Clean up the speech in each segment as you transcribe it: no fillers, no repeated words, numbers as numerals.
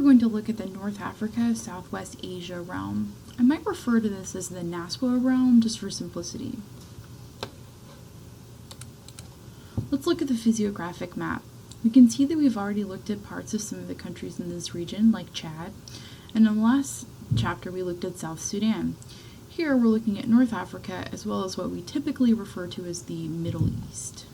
we're going to look at the North Africa, Southwest Asia realm. I might refer to this as the Naswa realm just for simplicity. Let's look at the physiographic map. We can see that we've already looked at parts of some of the countries in this region, like Chad, and in the last chapter we looked at South Sudan. Here we're looking at North Africa as well as what we typically refer to as the Middle East.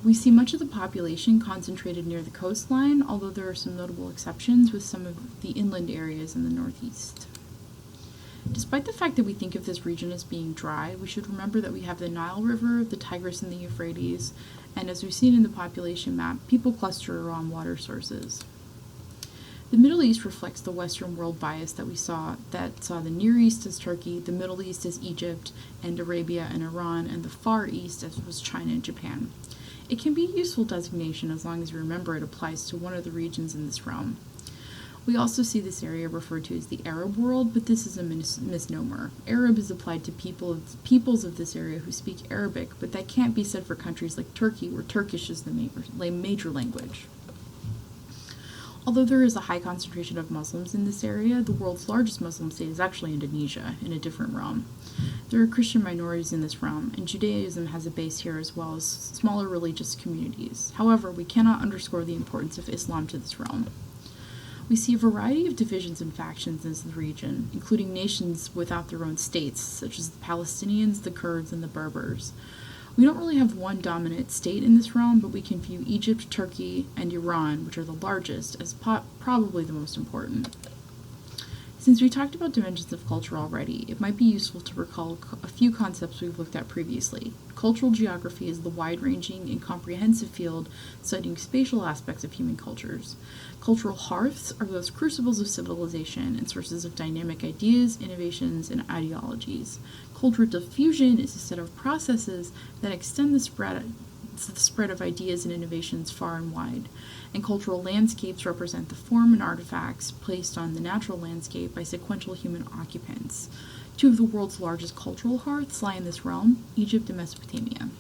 We see much of the population concentrated near the coastline, although there are some notable exceptions with some of the inland areas in the northeast. Despite the fact that we think of this region as being dry, we should remember that we have the Nile River, the Tigris, and the Euphrates, and as we've seen in the population map, people cluster around water sources. The Middle East reflects the Western world bias that saw the Near East as Turkey, the Middle East as Egypt and Arabia and Iran, and the Far East as was China and Japan. It can be a useful designation as long as you remember it applies to one of the regions in this realm. We also see this area referred to as the Arab world, but this is a misnomer. Arab is applied to peoples of this area who speak Arabic, but that can't be said for countries like Turkey, where Turkish is the major language. Although there is a high concentration of Muslims in this area, the world's largest Muslim state is actually Indonesia, in a different realm. There are Christian minorities in this realm, and Judaism has a base here as well as smaller religious communities. However, we cannot underscore the importance of Islam to this realm. We see a variety of divisions and factions in the region, including nations without their own states, such as the Palestinians, the Kurds, and the Berbers. We don't really have one dominant state in this realm, but we can view Egypt, Turkey, and Iran, which are the largest, as probably the most important. Since we talked about dimensions of culture already, it might be useful to recall a few concepts we've looked at previously. Cultural geography is the wide-ranging and comprehensive field studying spatial aspects of human cultures. Cultural hearths are those crucibles of civilization and sources of dynamic ideas, innovations, and ideologies. Cultural diffusion is a set of processes that extend the spread of ideas and innovations far and wide. And cultural landscapes represent the form and artifacts placed on the natural landscape by sequential human occupants. Two of the world's largest cultural hearths lie in this realm, Egypt and Mesopotamia.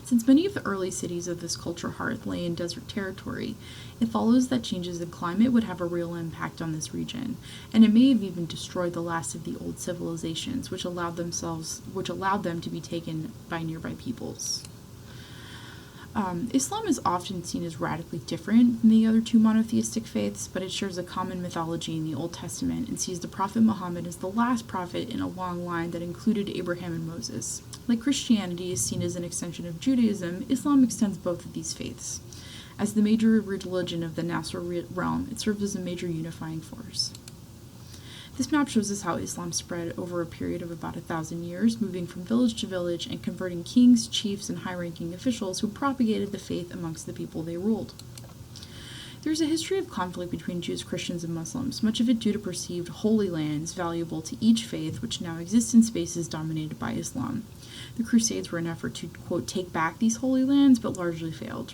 Since many of the early cities of this culture hearth lay in desert territory, it follows that changes in climate would have a real impact on this region, and it may have even destroyed the last of the old civilizations, which allowed them to be taken by nearby peoples. Islam is often seen as radically different than the other two monotheistic faiths, but it shares a common mythology in the Old Testament and sees the Prophet Muhammad as the last prophet in a long line that included Abraham and Moses. Like Christianity is seen as an extension of Judaism, Islam extends both of these faiths. As the major religion of the Nasr realm, it serves as a major unifying force. This map shows us how Islam spread over a period of about 1,000 years, moving from village to village and converting kings, chiefs, and high-ranking officials who propagated the faith amongst the people they ruled. There is a history of conflict between Jews, Christians, and Muslims, much of it due to perceived holy lands valuable to each faith, which now exist in spaces dominated by Islam. The Crusades were an effort to, quote, take back these holy lands, but largely failed.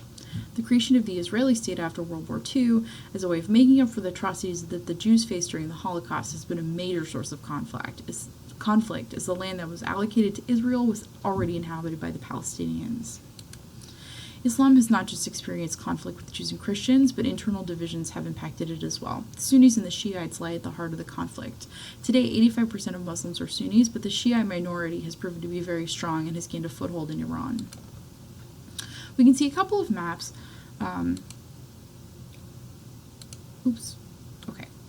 The creation of the Israeli state after World War II as a way of making up for the atrocities that the Jews faced during the Holocaust has been a major source of conflict, as the land that was allocated to Israel was already inhabited by the Palestinians. Islam has not just experienced conflict with Jews and Christians, but internal divisions have impacted it as well. The Sunnis and the Shiites lie at the heart of the conflict. Today, 85% of Muslims are Sunnis, but the Shiite minority has proven to be very strong and has gained a foothold in Iran. We can see a couple of maps.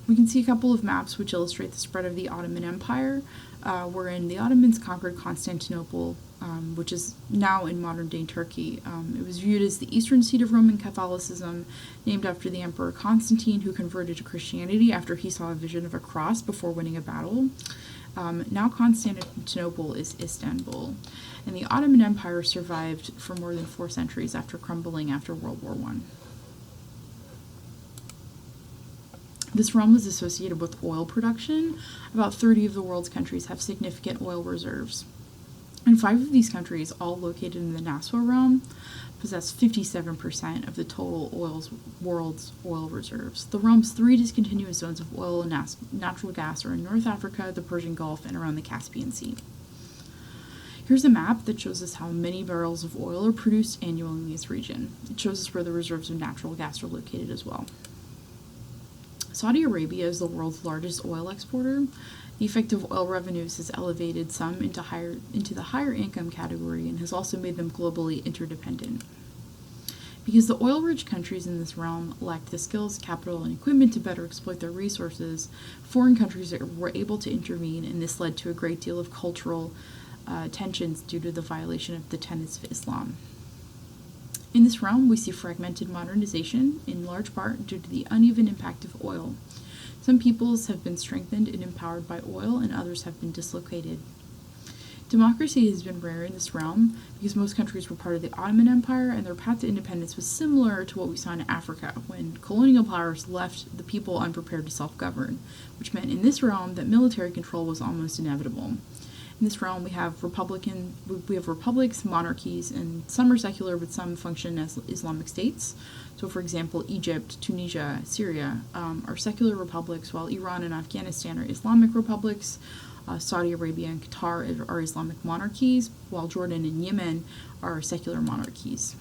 We can see a couple of maps which illustrate the spread of the Ottoman Empire, wherein the Ottomans conquered Constantinople, which is now in modern-day Turkey. It was viewed as the eastern seat of Roman Catholicism, named after the Emperor Constantine, who converted to Christianity after he saw a vision of a cross before winning a battle. Now Constantinople is Istanbul, and the Ottoman Empire survived for more than 4 centuries after crumbling after World War I. This realm is associated with oil production. About 30 of the world's countries have significant oil reserves. And 5 of these countries, all located in the Naswa realm, possess 57% of the total world's oil reserves. The realm's 3 discontinuous zones of oil and natural gas are in North Africa, the Persian Gulf, and around the Caspian Sea. Here's a map that shows us how many barrels of oil are produced annually in this region. It shows us where the reserves of natural gas are located as well. Saudi Arabia is the world's largest oil exporter. The effect of oil revenues has elevated some into the higher income category and has also made them globally interdependent. Because the oil-rich countries in this realm lacked the skills, capital, and equipment to better exploit their resources, foreign countries were able to intervene, and this led to a great deal of cultural tensions due to the violation of the tenets of Islam. In this realm, we see fragmented modernization, in large part due to the uneven impact of oil. Some peoples have been strengthened and empowered by oil, and others have been dislocated. Democracy has been rare in this realm because most countries were part of the Ottoman Empire, and their path to independence was similar to what we saw in Africa, when colonial powers left the people unprepared to self-govern, which meant in this realm that military control was almost inevitable. In this realm, we have republics, monarchies, and some are secular, but some function as Islamic states. So, for example, Egypt, Tunisia, Syria are secular republics, while Iran and Afghanistan are Islamic republics. Saudi Arabia and Qatar are Islamic monarchies, while Jordan and Yemen are secular monarchies.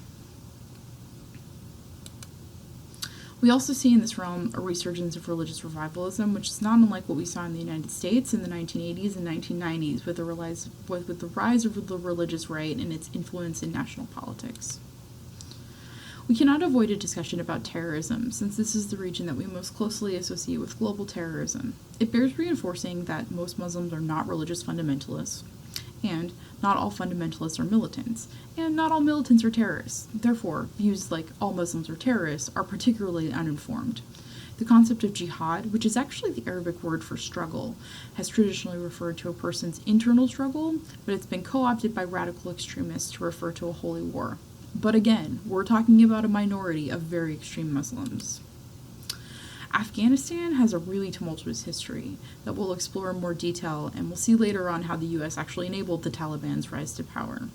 We also see in this realm a resurgence of religious revivalism, which is not unlike what we saw in the United States in the 1980s and 1990s with the rise of the religious right and its influence in national politics. We cannot avoid a discussion about terrorism, since this is the region that we most closely associate with global terrorism. It bears reinforcing that most Muslims are not religious fundamentalists, and not all fundamentalists are militants, and not all militants are terrorists. Therefore, views like all Muslims are terrorists are particularly uninformed. The concept of jihad, which is actually the Arabic word for struggle, has traditionally referred to a person's internal struggle, but it's been co-opted by radical extremists to refer to a holy war. But again, we're talking about a minority of very extreme Muslims. Afghanistan has a really tumultuous history that we'll explore in more detail, and we'll see later on how the US actually enabled the Taliban's rise to power.